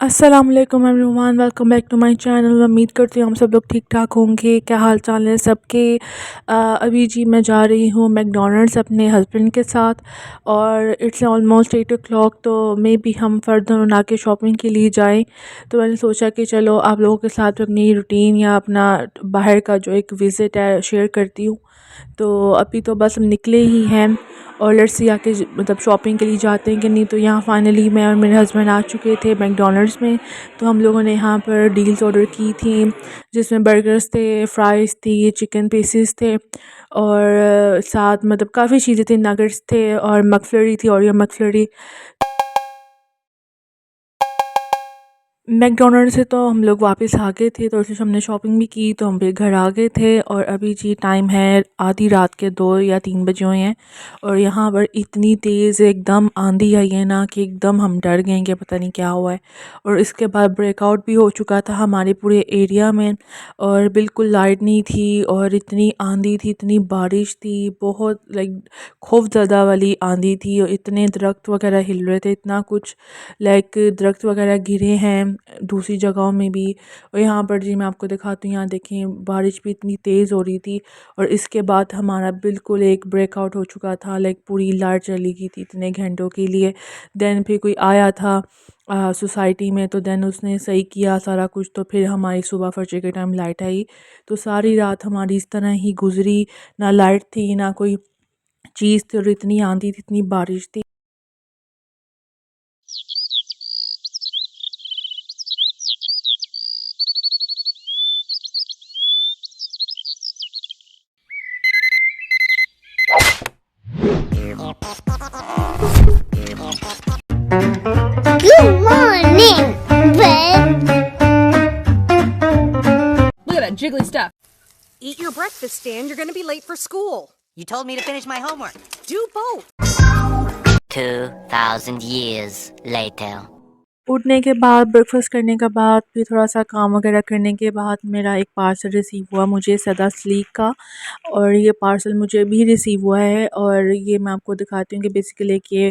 अस्सलाम वालेकुम everyone, welcome back to my channel. उम्मीद करती हूँ हम सब लोग ठीक ठाक होंगे। क्या हाल चाल है सबके। अभी जी मैं जा रही हूँ मैकडॉनल्ड्स अपने हस्बैंड के साथ और इट्स ऑलमोस्ट 8 o'clock, तो मे बी हम फर्दर बना के शॉपिंग के लिए जाएं। तो मैंने सोचा कि चलो आप लोगों के साथ अपनी रूटीन या अपना बाहर का जो एक विज़िट है शेयर करती हूँ। तो अभी तो बस हम निकले ही हैं और लेट्स सी आके मतलब शॉपिंग के लिए जाते हैं कि नहीं। तो यहाँ फाइनली मैं और मेरे हस्बैंड आ चुके थे मैकडॉनल्ड्स में। तो हम लोगों ने यहाँ पर डील्स ऑर्डर की थी जिसमें बर्गर्स थे, फ्राइज़ थी, चिकन पीसेस थे और साथ मतलब काफ़ी चीज़ें थी, नगेट्स थे और मकफ्लरी थी, ओरियो मकफ्लरी। मैकडॉनल्ड से तो हम लोग वापस आ गए थे, तो उससे हमने शॉपिंग भी की, तो हम फिर घर आ गए थे। और अभी जी टाइम है आधी रात के 2 या 3 बजे हुए हैं और यहाँ पर इतनी तेज़ एकदम आंधी आई है ना कि एकदम हम डर गए कि पता नहीं क्या हुआ है। और इसके बाद ब्रेकआउट भी हो चुका था हमारे पूरे एरिया में और बिल्कुल लाइट नहीं थी और इतनी आंधी थी, इतनी बारिश थी, बहुत लाइक खौफज़दा वाली आंधी थी और इतने दरख्त वगैरह हिल रहे थे, इतना कुछ लाइक दरख्त वगैरह गिरे हैं दूसरी जगहों में भी। और यहाँ पर जी मैं आपको दिखाती हूँ, यहाँ देखें बारिश भी इतनी तेज़ हो रही थी और इसके बाद हमारा बिल्कुल एक ब्रेकआउट हो चुका था, लाइक पूरी लाइट चली गई थी इतने घंटों के लिए। देन फिर कोई आया था सोसाइटी में, तो देन उसने सही किया सारा कुछ, तो फिर हमारी सुबह फजर के टाइम लाइट आई। तो सारी रात हमारी इस तरह ही गुजरी, ना लाइट थी ना कोई चीज़ थी और इतनी आंधी थी, इतनी बारिश थी। Good morning, Red. Look at that jiggly stuff. Eat your breakfast, Stan. You're going to be late for school. You told me to finish my homework. Do both. 2,000 years later. उठने के बाद ब्रेकफास्ट करने के बाद फिर थोड़ा सा काम वगैरह करने के बाद मेरा एक पार्सल रिसीव हुआ मुझे सदा स्लीक का। और ये पार्सल मुझे अभी रिसीव हुआ है और ये मैं आपको दिखाती हूँ कि बेसिकली कि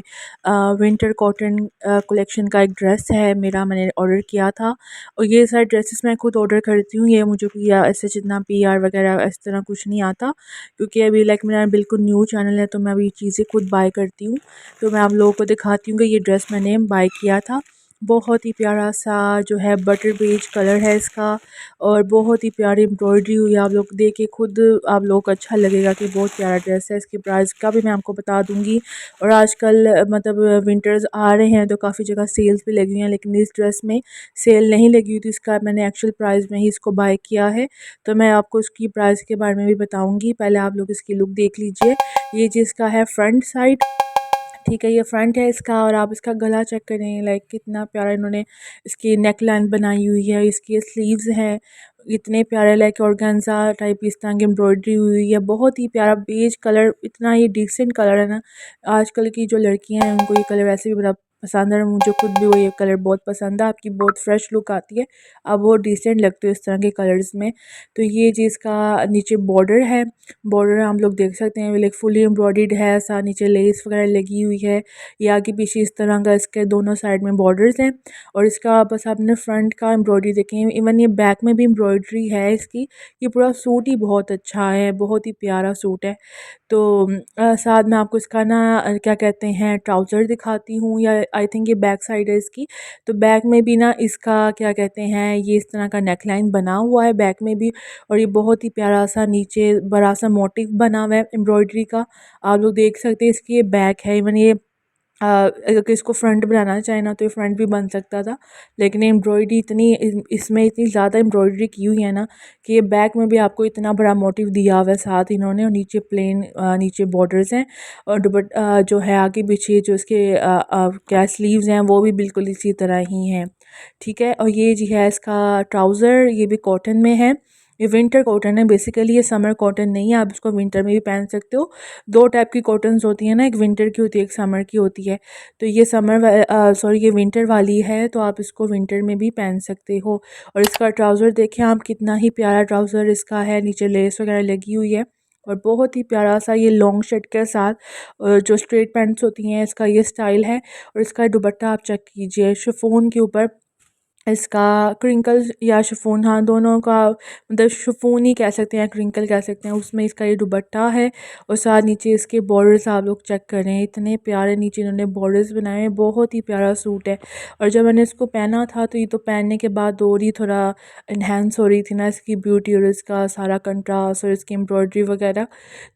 विंटर कॉटन कलेक्शन का एक ड्रेस है मेरा, मैंने ऑर्डर किया था। और ये सारे ड्रेसेस मैं खुद ऑर्डर करती हूँ, ये मुझे कोई ऐसे जितना पीआर वगैरह इस तरह कुछ नहीं आता, क्योंकि अभी लाइक मेरा बिल्कुल न्यू चैनल है, तो मैं अभी चीज़ें खुद बाय करती हूँ। तो मैं आप लोगों को दिखाती हूँ कि ये ड्रेस मैंने बाय किया था। बहुत ही प्यारा सा जो है बटर बेज कलर है इसका और बहुत ही प्यारी एम्ब्रॉयडरी हुई है। आप लोग देख के खुद आप लोग को अच्छा लगेगा कि बहुत प्यारा ड्रेस है। इसकी प्राइस का भी मैं आपको बता दूंगी। और आजकल मतलब विंटर्स आ रहे हैं तो काफ़ी जगह सेल्स भी लगी हुई हैं, लेकिन इस ड्रेस में सेल नहीं लगी हुई थी, इसका मैंने एक्चुअल प्राइस में ही इसको बाय किया है। तो मैं आपको इसकी प्राइस के बारे में भी बताऊँगी, पहले आप लोग इसकी लुक देख लीजिए। ये जिसका है फ्रंट साइड, ठीक है, ये फ्रंट है इसका। और आप इसका गला चेक करें, लाइक कितना प्यारा इन्होंने इसकी नेक लाइन बनाई हुई है। इसकी स्लीव्स हैं इतने प्यारे, लाइक ऑर्गेन्जा टाइप इस तरह की एम्ब्रॉयडरी हुई है। बहुत ही प्यारा बेज कलर, इतना ये डिसेंट कलर है ना। आजकल की जो लड़कियां हैं उनको ये कलर वैसे भी बड़ा पसंद है, मुझे खुद भी वो ये कलर बहुत पसंद है। आपकी बहुत फ्रेश लुक आती है, आप बहुत डिसेंट लगते हो इस तरह के कलर्स में। तो ये जी इसका नीचे बॉर्डर है, बॉर्डर हम लोग देख सकते हैं लाइक फुली एम्ब्रॉयडर्ड है, ऐसा नीचे लेस वगैरह लगी हुई है। ये आगे पीछे इस तरह का इसके दोनों साइड में बॉर्डर्स हैं। और इसका बस आपने फ्रंट का एम्ब्रॉयडरी देखें, इवन ये बैक में भी एम्ब्रॉयडरी है इसकी। ये पूरा सूट ही बहुत अच्छा है, बहुत ही प्यारा सूट है। तो साथ में आपको इसका ना क्या कहते हैं ट्राउज़र दिखाती हूँ, या आई थिंक ये बैक साइड है इसकी। तो बैक में भी ना इसका क्या कहते हैं ये इस तरह का नेक लाइन बना हुआ है बैक में भी। और ये बहुत ही प्यारा सा नीचे बड़ा सा मोटिव बना हुआ है एम्ब्रॉयडरी का, आप लोग देख सकते हैं। इसकी ये बैक है, इवन ये अगर इसको फ्रंट बनाना चाहे ना तो ये फ्रंट भी बन सकता था, लेकिन एम्ब्रॉयडरी इतनी इसमें इतनी ज़्यादा एम्ब्रॉयडरी की हुई है ना कि ये बैक में भी आपको इतना बड़ा मोटिव दिया हुआ है साथ इन्होंने। और नीचे प्लेन नीचे बॉर्डर्स हैं और जो है आगे पीछे जो इसके क्या स्लीव्स हैं वो भी बिल्कुल इसी तरह ही हैं, ठीक है। और ये जी है इसका ट्राउज़र, ये भी कॉटन में है, ये विंटर कॉटन है बेसिकली, ये समर कॉटन नहीं है, आप इसको विंटर में भी पहन सकते हो। दो टाइप की कॉटन्स होती हैं ना, एक विंटर की होती है, एक समर की होती है। तो ये ये विंटर वाली है, तो आप इसको विंटर में भी पहन सकते हो। और इसका ट्राउज़र देखें आप, कितना ही प्यारा ट्राउज़र इसका है, नीचे लेस वगैरह लगी हुई है और बहुत ही प्यारा सा ये लॉन्ग शर्ट के साथ जो स्ट्रेट पैंट्स होती हैं इसका ये स्टाइल है। और इसका दुपट्टा आप चेक कीजिए, शिफॉन के ऊपर इसका क्रिंकल या शिफॉन, हाँ दोनों का मतलब शिफॉन ही कह सकते हैं, क्रिंकल कह सकते हैं, उसमें इसका ये दुपट्टा है। और साथ नीचे इसके बॉर्डर्स आप लोग चेक करें, इतने प्यारे नीचे इन्होंने बॉर्डर्स बनाए हैं, बहुत ही प्यारा सूट है। और जब मैंने इसको पहना था तो ये तो पहनने के बाद और ही थोड़ा इन्हेंस हो रही थी ना इसकी ब्यूटी और इसका सारा कंट्रास्ट और इसकी एम्ब्रॉयडरी वगैरह।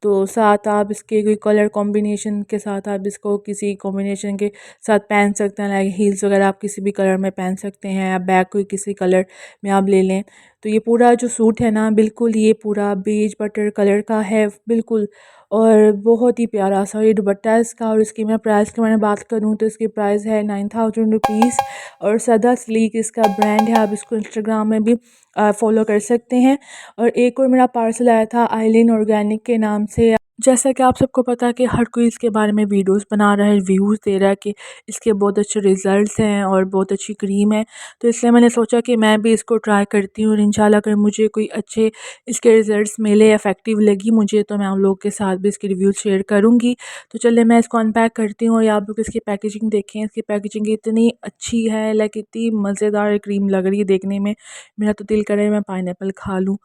तो साथ आप इसके कोई कलर कॉम्बिनेशन के साथ आप इसको किसी कॉम्बिनेशन के साथ पहन सकते हैं, लाइक हील्स वगैरह आप किसी भी कलर में पहन सकते हैं, या बैग कोई किसी कलर में आप ले लें। तो ये पूरा जो सूट है ना, बिल्कुल ये पूरा बेज बटर कलर का है बिल्कुल, और बहुत ही प्यारा सा ये दुपट्टा है इसका। और इसकी मैं प्राइस की मैंने बात करूँ तो इसकी प्राइस है 9000 रुपीज़। और सदा स्लीक इसका ब्रांड है, आप इसको इंस्टाग्राम में भी फॉलो कर सकते हैं। और एक और मेरा पार्सल आया था आइलिन ऑर्गेनिक के नाम से। जैसा कि आप सबको पता है कि हर कोई इसके बारे में वीडियोस बना रहा है, रिव्यूज़ दे रहा है कि इसके बहुत अच्छे रिज़ल्ट्स हैं और बहुत अच्छी क्रीम है। तो इसलिए मैंने सोचा कि मैं भी इसको ट्राई करती हूँ, और इंशाल्लाह अगर मुझे कोई अच्छे इसके रिज़ल्ट्स मिले, इफ़ेक्टिव लगी मुझे, तो मैं आप लोगों के साथ भी इसकी रिव्यूज़ शेयर करूँगी। तो चलिए मैं इसको अनपैक करती हूँ, और आप लोग इसकी पैकेजिंग देखें, इसकी पैकेजिंग इतनी अच्छी है, लाइक इतनी मज़ेदार क्रीम लग रही है देखने में। मेरा तो दिल करे मैं पाइनएप्पल खा लूँ,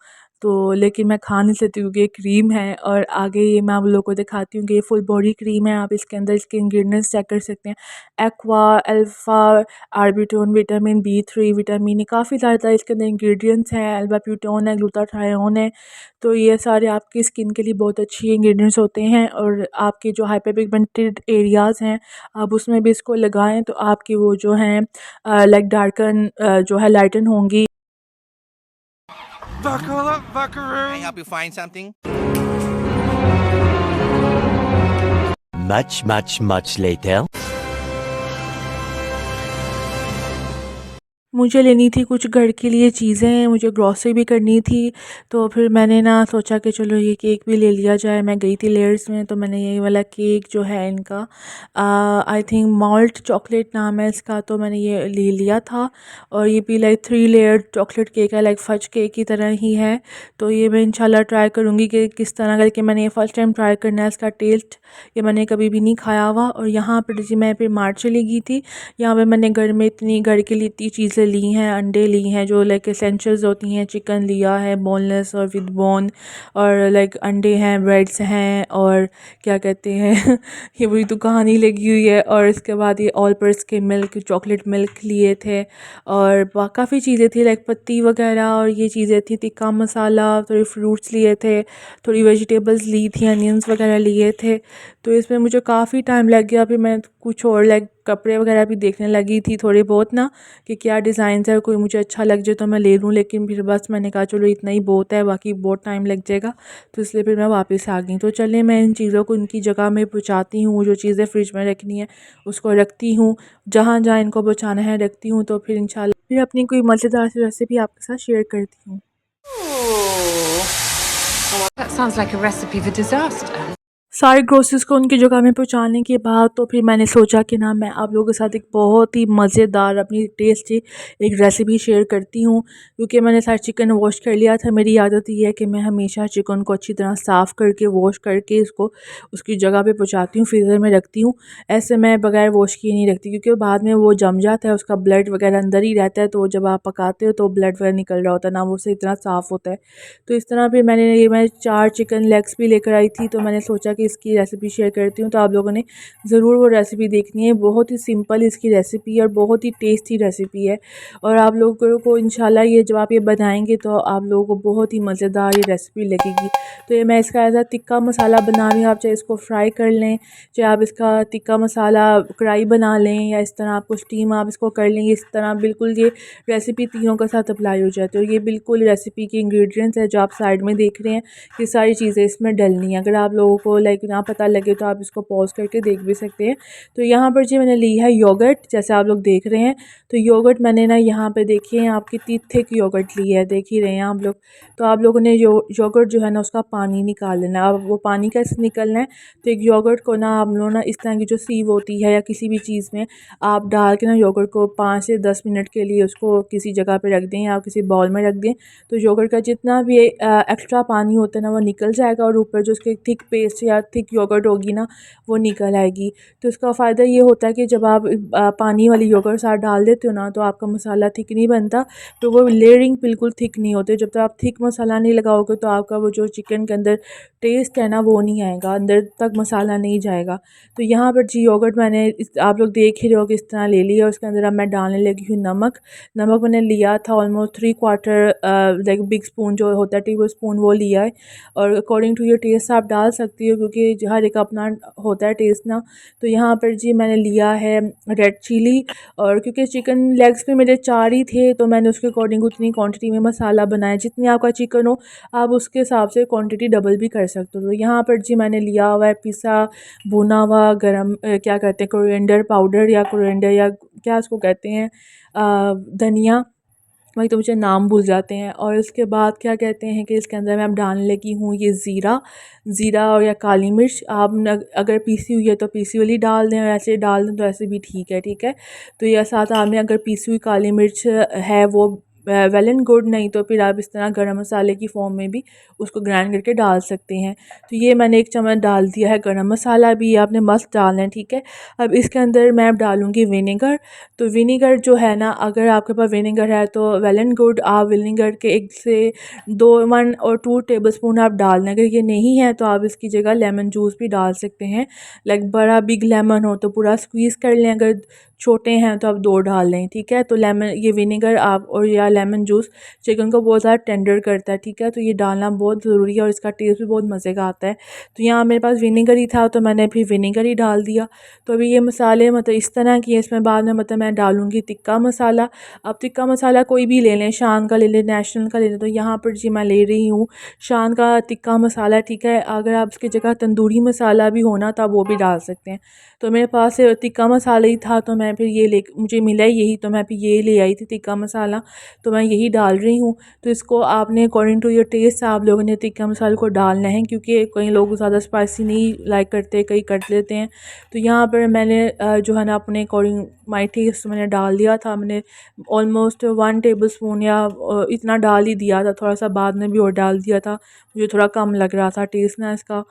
तो लेकिन मैं खा नहीं सकती क्योंकि ये क्रीम है। और आगे ये मैं आप लोगों को दिखाती हूँ कि ये फुल बॉडी क्रीम है। आप इसके अंदर इसके इंग्रेडिएंट्स चेक कर सकते हैं, aqua, alpha, arbutin, vitamin B3, vitamin E, काफ़ी ज़्यादा इसके अंदर इंग्रेडिएंट्स हैं, अल्बाप्यूटोन है, ग्लूटाथायोन है। तो ये सारे आपकी स्किन के लिए बहुत अच्छी इंग्रेडिएंट्स होते हैं। और आपके जो हाइपर पिगमेंटेड एरियाज़ हैं, आप उसमें भी इसको लगाएं तो आपकी वो जो हैं लाइक डार्कन जो है लाइटन होंगी। Buckle up, buckaroo! Can I help you find something? Much later. मुझे लेनी थी कुछ घर के लिए चीज़ें, मुझे ग्रॉसरी भी करनी थी। तो फिर मैंने ना सोचा कि चलो ये केक भी ले लिया जाए। मैं गई थी लेयर्स में, तो मैंने ये वाला केक जो है इनका आई थिंक मॉल्ट चॉकलेट नाम है इसका, तो मैंने ये ले लिया था। और ये भी लाइक 3 लेयर चॉकलेट केक है, लाइक फज केक की तरह ही है। तो ये मैं इंशाल्लाह ट्राई करूँगी कि किस तरह करके, मैंने ये फ़र्स्ट टाइम ट्राई करना है इसका टेस्ट, ये मैंने कभी भी नहीं खाया हुआ। और यहाँ पर जी मैं फिर मार्ट चली गई थी, यहाँ पे मैंने घर के लिए इतनी चीज़ें ली हैं, अंडे ली हैं जो लाइक एसेंशियल्स होती हैं, चिकन लिया है बोनलेस और विद बोन, और लाइक अंडे हैं, ब्रेड्स हैं, और क्या कहते हैं ये पूरी दुकान ही लगी हुई है। और इसके बाद ये ऑल पर्स के मिल्क, चॉकलेट मिल्क लिए थे, और काफ़ी चीज़ें थी लाइक पत्ती वगैरह, और ये चीज़ें थी, टिक्का मसाला, थोड़े फ्रूट्स लिए थे, थोड़ी वेजिटेबल्स ली थी, अनियंस वगैरह लिए थे। तो इसमें मुझे काफ़ी टाइम लग गया। फिर मैं कुछ और लाइक कपड़े वगैरह भी देखने लगी थी थोड़े बहुत ना, कि क्या डिज़ाइन है, कोई मुझे अच्छा लग जाए तो मैं ले लूँ। लेकिन फिर बस मैंने कहा चलो इतना ही बहुत है, बाकी बहुत टाइम लग जाएगा, तो इसलिए फिर मैं वापस आ गई। तो चलिए मैं इन चीज़ों को इनकी जगह में पहुँचाती हूँ, जो चीज़ें फ्रिज में रखनी है उसको रखती हूँ, जहाँ जहाँ इनको पहुँचाना है रखती हूँ। तो फिर इंशाल्लाह फिर अपनी कोई मज़ेदार सी रेसिपी आपके साथ शेयर करती हूँ। That sounds like a recipe for disaster. सारे ग्रोसरीज़ को उनकी जगह में पहुंचाने के बाद तो फिर मैंने सोचा कि ना मैं आप लोगों के साथ एक बहुत ही मज़ेदार अपनी टेस्टी एक रेसिपी शेयर करती हूँ। क्योंकि मैंने सारा चिकन वॉश कर लिया था। मेरी आदत ये है कि मैं हमेशा चिकन को अच्छी तरह साफ़ करके वॉश करके इसको उसकी जगह पे पहुंचाती हूँ, फ्रीज़र में रखती हूँ। ऐसे मैं बगैर वॉश किए नहीं रखती, क्योंकि बाद में वो जम जाता है, उसका ब्लड वगैरह अंदर ही रहता है, तो जब आप पकाते हो तो ब्लड वगैरह निकल रहा होता है ना, वो से इतना साफ़ होता है। तो इस तरह फिर मैं 4 चिकन लेग्स भी लेकर आई थी, तो मैंने सोचा कि इसकी रेसिपी शेयर करती हूँ, तो आप लोगों ने ज़रूर वो रेसिपी देखनी है। बहुत ही सिंपल इसकी रेसिपी है और बहुत ही टेस्टी रेसिपी है। और आप लोगों को इंशाल्लाह ये जब आप ये बनाएंगे तो आप लोगों को बहुत ही मज़ेदार ये रेसिपी लगेगी। तो ये मैं इसका ऐसा टिक्का मसाला बना रही हूँ। आप चाहे इसको फ्राई कर लें, चाहे आप इसका टिक्का मसाला कढ़ाई बना लें, या इस तरह आपको स्टीम आप इसको कर लेंगे, इस तरह बिल्कुल ये रेसिपी तीनों के साथ अप्लाई हो जाती है। और ये बिल्कुल रेसिपी के इंग्रेडिएंट्स है जो आप साइड में देख रहे हैं, ये सारी चीज़ें इसमें डलनी है। अगर आप लोगों को लाइक ना पता लगे तो आप इसको पॉज करके देख भी सकते हैं। तो यहाँ पर जी मैंने ली है योगर्ट, जैसे आप लोग देख रहे हैं। तो योगर्ट मैंने ना यहाँ पे देखिए आप कितनी थिक योगर्ट ली है, देख ही रहे हैं आप लोग। तो आप लोगों ने योगर्ट जो है ना उसका पानी निकाल लेना है। अब वो पानी कैसे निकलना है, तो एक योगर्ट को ना आप लोग ना इस तरह की जो सीव होती है या किसी भी चीज़ में आप डाल के ना योगर्ट को 5 से 10 मिनट के लिए उसको किसी जगह पे रख दें या किसी बाउल में रख दें। तो योगर्ट का जितना भी एक्स्ट्रा पानी होता है ना वो निकल जाएगा और ऊपर जो उसके थिक पेस्ट या थिक योगर्ट होगी ना वो निकल आएगी। तो इसका फ़ायदा ये होता है कि जब आप पानी वाली योगर्ट साथ डाल देते हो ना तो आपका मसाला थिक नहीं बनता, तो वो लेयरिंग बिल्कुल थिक नहीं होती। जब तक आप थिक मसाला नहीं लगाओगे तो आपका वो जो चिकन के अंदर टेस्ट है ना वो नहीं आएगा, अंदर तक मसाला नहीं जाएगा। तो यहाँ पर जी योगर्ट मैंने आप लोग देख ही रहे हो कि इस तरह ले लिया। उसके अंदर अब मैं डालने लगी हूँ नमक। नमक मैंने लिया था ऑलमोस्ट 3/4 लाइक बिग स्पून जो होता है टेबल स्पून वो लिया है। और अकॉर्डिंग टू योर टेस्ट आप डाल सकती हो क्योंकि हर एक अपना होता है टेस्ट ना। तो यहाँ पर जी मैंने लिया है रेड चिली, और क्योंकि चिकन लेग्स में मेरे 4 ही थे तो मैंने उसके अकॉर्डिंग उतनी क्वांटिटी में मसाला बनाया। जितनी आपका चिकन हो आप उसके हिसाब से क्वांटिटी डबल भी कर सकते हो। तो यहाँ पर जी मैंने लिया हुआ है पिसा भुना हुआ गरम क्या कहते हैं कोरिएंडर पाउडर या कोरिएंडर या क्या उसको कहते हैं धनिया, वही तो मुझे नाम भूल जाते हैं। और इसके बाद क्या कहते हैं कि इसके अंदर मैं अब डालने लगी हूँ ये ज़ीरा। ज़ीरा और या काली मिर्च आप अगर पीसी हुई है तो पीसी वाली डाल दें और ऐसे डाल दें तो ऐसे भी ठीक है, ठीक है। तो यह साथ आपने अगर पीसी हुई काली मिर्च है वो वेल एंड गुड, नहीं तो फिर आप इस तरह गरम मसाले की फॉर्म में भी उसको ग्राइंड करके डाल सकते हैं। तो ये मैंने 1 चम्मच डाल दिया है। गरम मसाला भी आपने मस्त डालना है, ठीक है। अब इसके अंदर मैं अब डालूँगी विनेगर। तो विनेगर जो है ना अगर आपके पास विनेगर है तो वेल एंड गुड, आप विनेगर के 1 से 1 और 2 टेबलस्पून आप डाल दें। अगर ये नहीं है तो आप इसकी जगह लेमन जूस भी डाल सकते हैं। लाइक बड़ा बिग लेमन हो तो पूरा स्क्वीज़ कर लें, अगर छोटे हैं तो आप 2 डाल लें, ठीक है। तो लेमन ये विनेगर आप और या लेमन जूस चिकन को बहुत ज़्यादा टेंडर करता है, ठीक है। तो ये डालना बहुत ज़रूरी है और इसका टेस्ट भी बहुत मज़े का आता है। तो यहाँ मेरे पास विनेगर ही था तो मैंने फिर विनेगर ही डाल दिया। तो अभी ये मसाले मतलब इस तरह की है, इसमें बाद में मतलब मैं डालूँगी टिक्का मसाला। अब टिक्का मसाला कोई भी ले लें, शान का ले लें, नेशनल का ले लें। तो यहाँ पर जी मैं ले रही हूँ शान का टिक्का मसाला, ठीक है। अगर आप इसकी जगह तंदूरी मसाला भी होना तो आप वो भी डाल सकते हैं। तो मेरे पास टिक्का मसाला ही था तो मैं फिर ये ले मुझे मिला ही यही तो मैं फिर ये ले आई थी टिक्का मसाला, तो मैं यही डाल रही हूँ। तो इसको आपने अकॉर्डिंग टू योर टेस्ट आप लोगों ने टिक्का मसाले को डालना है क्योंकि कई लोग ज़्यादा स्पाइसी नहीं लाइक करते, कई कर लेते हैं। तो यहाँ पर मैंने जो है ना अपने अकॉर्डिंग माई टेस्ट मैंने डाल दिया था। मैंने ऑलमोस्ट 1 टेबलस्पून या इतना डाल ही दिया था, थोड़ा सा बाद में भी और डाल दिया था, मुझे थोड़ा कम लग रहा था टेस्ट ना इसका।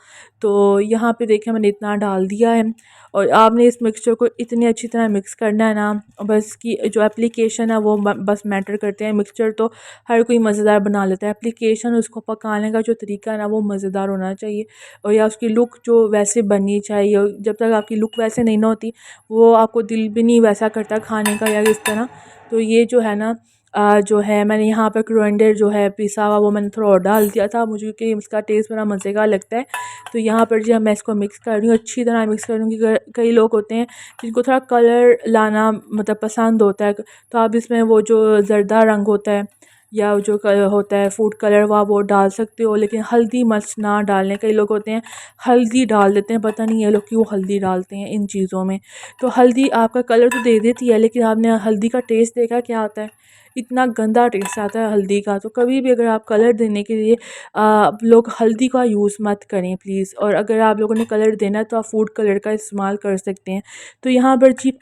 तो यहाँ पे देखिए मैंने इतना डाल दिया है और आपने इस मिक्सचर को इतनी अच्छी तरह मिक्स करना है ना, बस की जो एप्लीकेशन है वो बस मैटर करते हैं। मिक्सचर तो हर कोई मज़ेदार बना लेता है, एप्लीकेशन उसको पकाने का जो तरीका है ना वो मज़ेदार होना चाहिए और या उसकी लुक जो वैसे बननी चाहिए। और जब तक आपकी लुक वैसे नहीं ना होती वो आपको दिल भी नहीं वैसा करता खाने का या इस तरह। तो ये जो है ना जो है मैंने यहाँ पे कोरिएंडर जो है पिसा हुआ वो मैंने थोड़ा और डाल दिया था, मुझे कि इसका टेस्ट बड़ा मज़े का लगता है। तो यहाँ पर जो मैं इसको मिक्स कर रही हूँ, अच्छी तरह मिक्स कर रही हूँ। कई लोग होते हैं जिनको थोड़ा कलर लाना मतलब पसंद होता है, तो आप इसमें वो जो ज़र्दा रंग होता है या जो होता है फूड कलर वो डाल सकते हो, लेकिन हल्दी मिर्च ना डालने। कई लोग होते हैं हल्दी डाल देते हैं, पता नहीं ये लोग क्यों हल्दी डालते हैं इन चीज़ों में। तो हल्दी आपका कलर तो दे देती है लेकिन आपने हल्दी का टेस्ट देखा क्या आता है, इतना गंदा टेस्ट आता है हल्दी का। तो कभी भी अगर आप कलर देने के लिए आप लोग हल्दी का यूज़ मत करें प्लीज़। और अगर आप लोगों ने कलर देना है तो आप फूड कलर का इस्तेमाल कर सकते हैं। तो यहाँ पर जी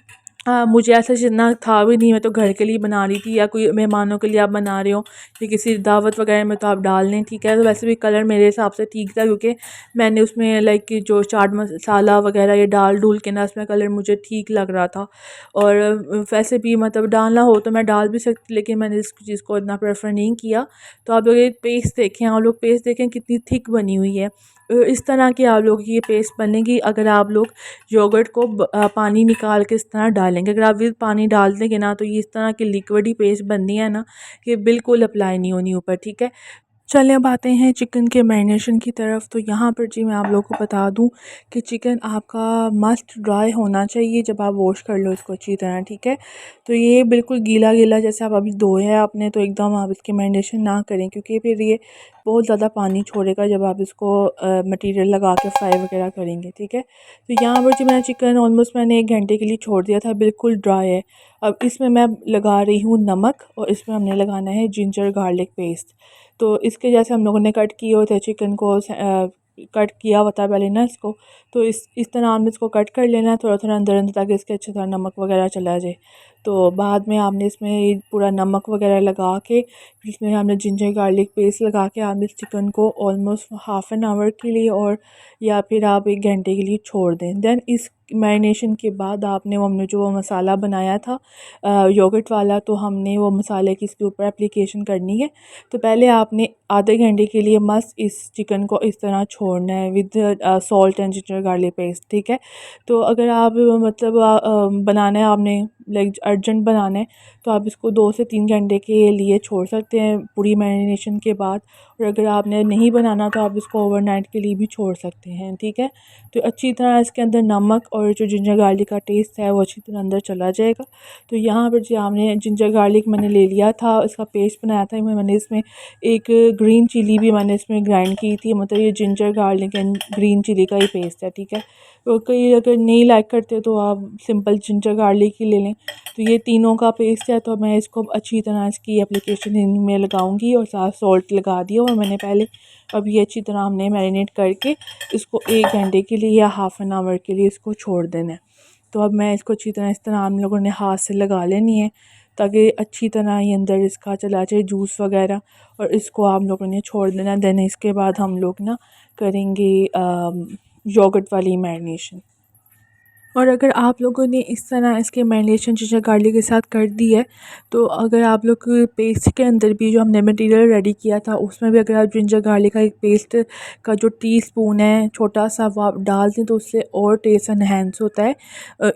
मुझे ऐसा जितना था भी नहीं, मैं तो घर के लिए बना रही थी या कोई मेहमानों के लिए आप बना रहे हो या किसी दावत वगैरह में तो आप डाल लें, ठीक है। तो वैसे भी कलर मेरे हिसाब से ठीक था क्योंकि मैंने उसमें लाइक कि जो चाट मसाला वगैरह ये डाल डूल के ना उसमें कलर मुझे ठीक लग रहा था। और वैसे भी मतलब डालना हो तो मैं डाल भी सकती लेकिन मैंने इस चीज़ को इतना प्रेफर नहीं किया। तो आप लोग ये पेस्ट देखें, आप लोग पेस्ट देखें कितनी थिक बनी हुई है। इस तरह की आप लोग ये पेस्ट बनेगी अगर आप लोग योगर्ट को पानी निकाल के इस तरह डालेंगे। अगर आप विद पानी डाल देंगे ना तो ये इस तरह की लिक्विड ही पेस्ट बननी है ना, कि बिल्कुल अप्लाई नहीं होनी ऊपर, ठीक है। चलिए अब आते हैं चिकन के मैरिनेशन की तरफ। तो यहाँ पर जी मैं आप लोगों को बता दूँ कि चिकन आपका मस्ट ड्राई होना चाहिए जब आप वॉश कर लो इसको अच्छी तरह, ठीक है। तो ये बिल्कुल गीला गीला जैसे आप अभी धोया है आपने तो एकदम आप इसकी मैरिनेशन ना करें क्योंकि फिर ये बहुत ज़्यादा पानी छोड़ेगा जब आप इसको मटेरियल लगा के फ्राई वगैरह करेंगे, ठीक है। तो यहाँ पर जो मेरा चिकन ऑलमोस्ट मैंने 1 घंटे के लिए छोड़ दिया था, बिल्कुल ड्राई है। अब इसमें मैं लगा रही हूँ नमक और इसमें हमने लगाना है जिंजर गार्लिक पेस्ट। तो इसके जैसे हम लोगों ने कट किए होते हैं चिकन को, कट किया होता है पहले ना इसको, तो इस तरह हमने इसको कट कर लेना है थोड़ा थोड़ा अंदर अंदर, ताकि इसके अच्छी तरह नमक वगैरह चला जाए। तो बाद में आपने इसमें पूरा नमक वगैरह लगा के फिर इसमें हमने जिंजर गार्लिक पेस्ट लगा के आपने इस चिकन को ऑलमोस्ट हाफ़ एन आवर के लिए और या फिर आप 1 घंटे के लिए छोड़ दें। देन इस मैरिनेशन के बाद आपने हमने जो मसाला बनाया था योगर्ट वाला, तो हमने वो मसाले की इसके ऊपर एप्लीकेशन करनी है। तो पहले आपने आधे घंटे के लिए मस्त इस चिकन को इस तरह छोड़ना है with salt and ginger garlic paste, ठीक है। तो अगर आप मतलब बनाना है आपने लाइक अर्जेंट बनाना है तो आप इसको 2 से 3 घंटे के लिए छोड़ सकते हैं पूरी मैरिनेशन के बाद। और अगर आपने नहीं बनाना तो आप इसको ओवरनाइट के लिए भी छोड़ सकते हैं, ठीक है। तो अच्छी तरह इसके अंदर नमक और जो जिंजर गार्लिक का टेस्ट है वो अच्छी तरह अंदर चला जाएगा। तो यहाँ पर जो हमने जिंजर गार्लिक मैंने ले लिया था, इसका पेस्ट बनाया था मैंने, इसमें एक ग्रीन चिली भी मैंने इसमें ग्राइंड की थी, मतलब ये ginger garlic and green chilli का ही पेस्ट है, ठीक है। तो कई अगर नहीं लाइक करते तो आप सिंपल जिंजर गार्लिक ही ले लें। तो ये तीनों का पेस्ट है, तो मैं इसको अच्छी तरह इसकी एप्लीकेशन इनमें लगाऊंगी और साथ सॉल्ट लगा दिया और मैंने पहले। अब ये अच्छी तरह हमने मैरिनेट करके इसको 1 घंटे के लिए या हाफ़ एन आवर के लिए इसको छोड़ देना है। तो अब मैं इसको अच्छी तरह इस तरह हम लोगों ने हाथ से लगा लेनी है ताकि अच्छी तरह ये अंदर इसका चला जाए जूस वगैरह, और इसको आप लोगों ने छोड़ देना। देन इसके बाद हम लोग ना करेंगे योगर्ट वाली मैरिनेशन। और अगर आप लोगों ने इस तरह इसके मैरिनेशन जिंजर गार्लिक के साथ कर दी है, तो अगर आप लोग पेस्ट के अंदर भी जो हमने मटेरियल रेडी किया था उसमें भी अगर आप जिंजर गार्लिक का एक पेस्ट का जो टीस्पून है छोटा सा वो आप डाल दें तो उससे और टेस्ट एनहेंस होता है।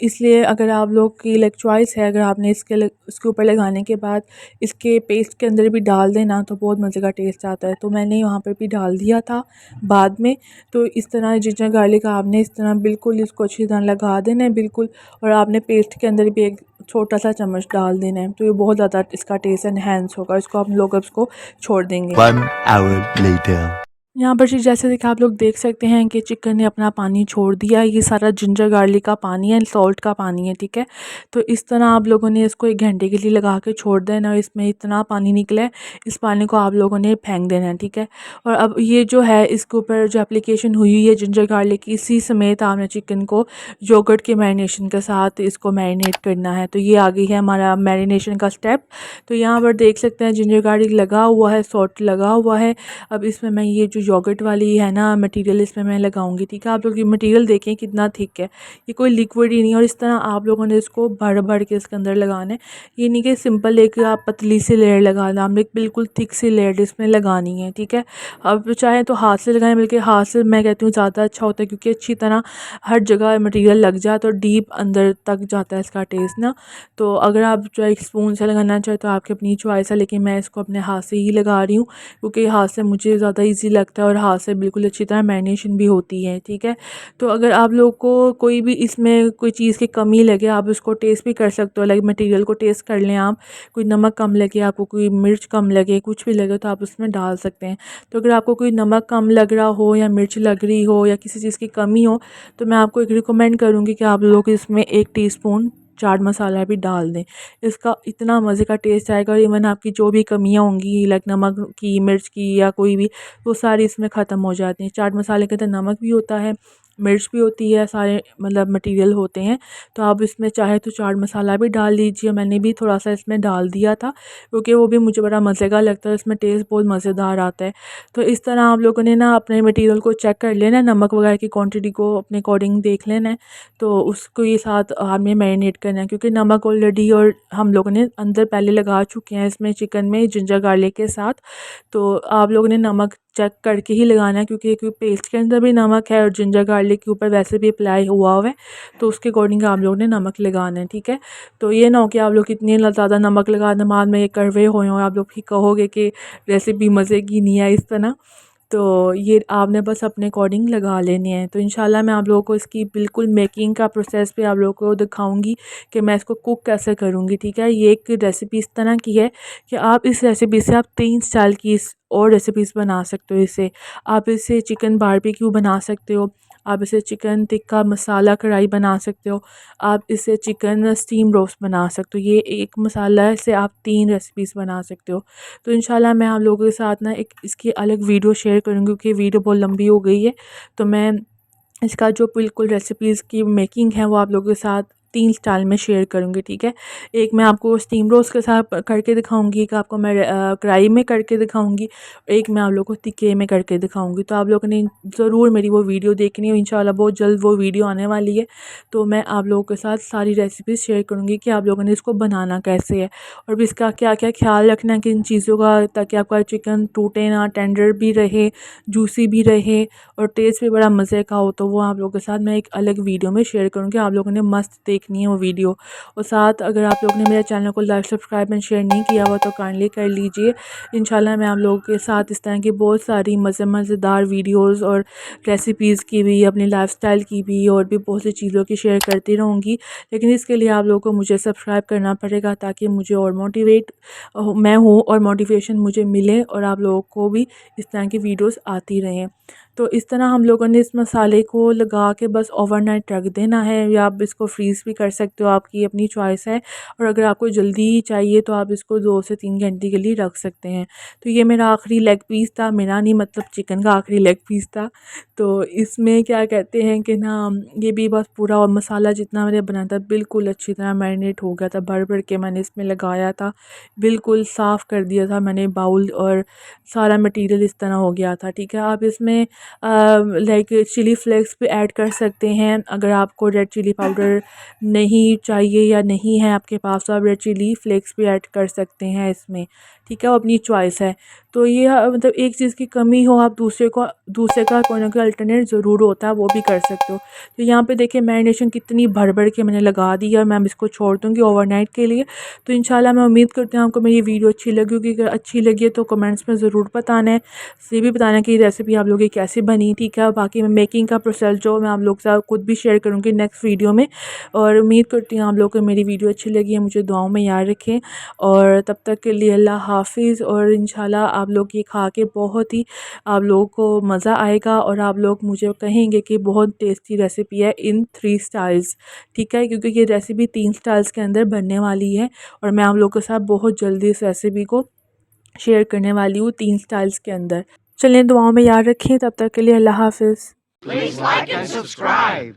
इसलिए अगर आप लोग की लाइक चॉइस है, अगर आपने इसके ऊपर लगाने के बाद इसके पेस्ट के अंदर भी डाल देना तो बहुत मज़े का टेस्ट आता है। तो मैंने वहाँ पर भी डाल दिया था बाद में। तो इस तरह जिंजर गार्लिक आपने इस तरह बिल्कुल इसको अच्छी तरह लगा देना है बिल्कुल, और आपने पेस्ट के अंदर भी एक छोटा सा चम्मच डाल देना है, तो ये बहुत ज़्यादा इसका टेस्ट एनहेंस होगा। इसको हम लोग अब इसको छोड़ देंगे। 1 hour later. यहाँ पर जैसे कि आप लोग देख सकते हैं कि चिकन ने अपना पानी छोड़ दिया है, ये सारा जिंजर गार्लिक का पानी है, सॉल्ट का पानी है, ठीक है। तो इस तरह आप लोगों ने इसको 1 घंटे के लिए लगा के छोड़ देना और इसमें इतना पानी निकला है इस पानी को आप लोगों ने फेंक देना है, ठीक है। और अब ये जो है इसके ऊपर जो एप्लीकेशन हुई है जिंजर गार्लिक की, इसी समेत आपने चिकन को योगर्ट के मैरिनेशन के साथ इसको मैरिनेट करना है। तो ये आ गई है हमारा मैरिनेशन का स्टेप। तो यहाँ पर देख सकते हैं जिंजर गार्लिक लगा हुआ है, सॉल्ट लगा हुआ है। अब इसमें मैं ये जो योगर्ट वाली है ना मटेरियल इसमें मैं लगाऊंगी, ठीक है। आप लोग ये मटेरियल देखें कितना थिक है, ये कोई लिक्विड ही नहीं। और इस तरह आप लोगों ने इसको भर भर के इसके अंदर लगाना है, ये नहीं कि सिंपल एक आप पतली सी लेयर लगाना, हमने बिल्कुल थिक सी लेयर इसमें लगानी है, ठीक है। अब चाहे तो हाथ से लगाएं, बल्कि हाथ से मैं कहती हूँ ज़्यादा अच्छा होता है क्योंकि अच्छी तरह हर जगह मटेरियल लग जाए तो डीप अंदर तक जाता है इसका टेस्ट ना। तो अगर आप जो एक स्पून से लगाना चाहे तो आपकी अपनी चॉइस है, लेकिन मैं इसको अपने हाथ से ही लगा रही हूँ क्योंकि हाथ से मुझे ज़्यादा ईजी लगता है और हाथ से बिल्कुल अच्छी तरह मैरिनेशन भी होती है, ठीक है। तो अगर आप लोग को कोई भी इसमें कोई चीज़ की कमी लगे आप उसको टेस्ट भी कर सकते हो, लाइक मटेरियल को टेस्ट कर लें आप, कोई नमक कम लगे आपको, कोई मिर्च कम लगे, कुछ भी लगे तो आप उसमें डाल सकते हैं। तो अगर आपको कोई नमक कम लग रहा हो या मिर्च लग रही हो या किसी चीज़ की कमी हो तो मैं आपको एक रिकमेंड करूँगी कि आप लोग इसमें 1 टीस्पून चाट मसाला भी डाल दें। इसका इतना मज़े का टेस्ट आएगा और इवन आपकी जो भी कमियां होंगी लाइक नमक की, मिर्च की या कोई भी, वो सारी इसमें ख़त्म हो जाती हैं। चाट मसाले के अंदर नमक भी होता है, मिर्च भी होती है, सारे मतलब मटेरियल होते हैं। तो आप इसमें चाहे तो चाट मसाला भी डाल लीजिए, मैंने भी थोड़ा सा इसमें डाल दिया था क्योंकि वो भी मुझे बड़ा मज़े का लगता है, इसमें टेस्ट बहुत मज़ेदार आता है। तो इस तरह आप लोगों ने ना अपने मटेरियल को चेक कर लेना, नमक वगैरह की क्वांटिटी को अपने अकॉर्डिंग देख लेना है। तो उसको ये साथ हमें मैरिनेट करना है क्योंकि नमक ऑलरेडी और हम लोगों ने अंदर पहले लगा चुके हैं इसमें चिकन में जिंजर गार्लिक के साथ। तो आप लोगों ने नमक चेक करके ही लगाना है क्योंकि पेस्ट के अंदर भी नमक है और जिंजर गार्लिक के ऊपर वैसे भी अप्लाई हुआ है, तो उसके अकॉर्डिंग आप लोगों ने नमक लगाना है, ठीक है। तो ये ना हो कि आप लोग इतनी ज़्यादा नमक लगाने बाद में ये कड़वे हुए हो, आप लोग ही कहोगे कि रेसिपी मज़े की नहीं है इस तरह। तो ये आपने बस अपने अकॉर्डिंग लगा लेने हैं। तो इंशाल्लाह मैं आप लोगों को इसकी बिल्कुल मेकिंग का प्रोसेस पे आप लोगों को दिखाऊंगी कि मैं इसको कुक कैसे करूँगी, ठीक है। ये एक रेसिपी इस तरह की है कि आप इस रेसिपी से आप 3 स्टाइल की और रेसिपीज़ बना सकते हो। इससे आप इससे चिकन बारबेक्यू बना सकते हो, आप इसे चिकन टिक्का मसाला कढ़ाई बना सकते हो, आप इसे चिकन स्टीम रोस्ट बना सकते हो। ये एक मसाला है, इससे आप 3 रेसिपीज़ बना सकते हो। तो इंशाल्लाह मैं आप लोगों के साथ ना एक इसकी अलग वीडियो शेयर करूँगी, क्योंकि वीडियो बहुत लंबी हो गई है। तो मैं इसका जो बिल्कुल रेसिपीज़ की मेकिंग है वो आप लोगों के साथ 3 स्टाइल में शेयर करूँगी, ठीक है। एक मैं आपको स्टीम रोस्ट के साथ करके दिखाऊँगी, एक आपको मैं कढ़ाई में करके दिखाऊँगी, एक मैं आप लोगों को तिक्के में करके दिखाऊँगी। तो आप लोगों ने ज़रूर मेरी वो वीडियो देखनी है, इंशाल्लाह बहुत जल्द वो वीडियो आने वाली है। तो मैं आप लोगों के साथ सारी रेसिपीज़ शेयर करूँगी कि आप लोगों ने इसको बनाना कैसे है और भी इसका क्या-क्या ख्याल रखना है किन चीज़ों का, ताकि आपका चिकन टूटे ना, टेंडर भी रहे, जूसी भी रहे और टेस्ट भी बड़ा मज़े का हो। तो वो आप लोगों के साथ मैं एक अलग वीडियो में शेयर करूँगी, आप लोगों ने मस्त देखनी है वो वीडियो। और साथ अगर आप लोगों ने मेरे चैनल को लाइक सब्सक्राइब एंड शेयर नहीं किया हुआ तो काइंडली कर लीजिए। इंशाल्लाह मैं आप लोगों के साथ इस तरह की बहुत सारी मज़ेदार वीडियोज़ और रेसिपीज़ की भी, अपनी लाइफस्टाइल की भी और भी बहुत सी चीज़ों की शेयर करती रहूँगी। लेकिन इसके लिए आप लोगों को मुझे सब्सक्राइब करना पड़ेगा, ताकि मुझे और मोटिवेट मैं हूँ और मोटिवेशन मुझे मिले और आप लोगों को भी इस तरह की वीडियोस आती रहें। तो इस तरह हम लोगों ने इस मसाले को लगा के बस ओवरनाइट रख देना है, या आप इसको फ्रीज़ भी कर सकते हो, आपकी अपनी चॉइस है। और अगर आपको जल्दी चाहिए तो आप इसको 2 से 3 घंटे के लिए रख सकते हैं। तो ये मेरा आखिरी लेग पीस था, मेरा नहीं मतलब चिकन का आखिरी लेग पीस था। तो इसमें क्या कहते हैं कि ना, ये भी बस पूरा और मसाला जितना मैंने बनाया था बिल्कुल अच्छी तरह मैरिनेट हो गया था, भर भर के मैंने इसमें लगाया था, बिल्कुल साफ़ कर दिया था मैंने बाउल और सारा मटेरियल इस तरह हो गया था, ठीक है। आप इसमें लाइक चिली फ्लेक्स भी ऐड कर सकते हैं, अगर आपको रेड चिली पाउडर नहीं चाहिए या नहीं है आपके पास तो आप रेड चिली फ्लेक्स भी ऐड कर सकते हैं इसमें, ठीक है। वो अपनी चॉइस है। तो ये मतलब एक चीज़ की कमी हो, आप दूसरे का कोई ना कोई अल्टरनेट ज़रूर होता है, वो भी कर सकते हो। तो यहाँ पे देखिए मैरिनेशन कितनी भर भर के मैंने लगा दी है और मैं अब इसको छोड़ दूँगी ओवरनाइट के लिए। तो इंशाल्लाह मैं उम्मीद करती हूँ आपको मेरी वीडियो अच्छी लगी होगी। अगर अच्छी लगी है तो कमेंट्स में ज़रूर बताना है, ये भी बताना कि रेसिपी आप लोगों की कैसी बनी, ठीक है। और बाकी मैं मेकिंग का प्रोसेस जो मैं आप लोग के साथ खुद भी शेयर करूँगी नेक्स्ट वीडियो में। और उम्मीद करती हूँ आप लोगों को मेरी वीडियो अच्छी लगी है, मुझे दुआओं में याद रखें। और तब तक के लिए अल्लाह हाफ़िज़। और इंशाल्लाह आप लोग ये खा के बहुत ही आप लोगों को मज़ा आएगा और आप लोग मुझे कहेंगे कि बहुत टेस्टी रेसिपी है इन 3 स्टाइल्स, ठीक है। क्योंकि ये रेसिपी 3 स्टाइल्स के अंदर बनने वाली है और मैं आप लोगों के साथ बहुत जल्दी इस रेसिपी को शेयर करने वाली हूँ 3 स्टाइल्स के अंदर। चलिए दुआओं में याद रखें, तब तक के लिए अल्लाह हाफ़िज़। Please like and subscribe.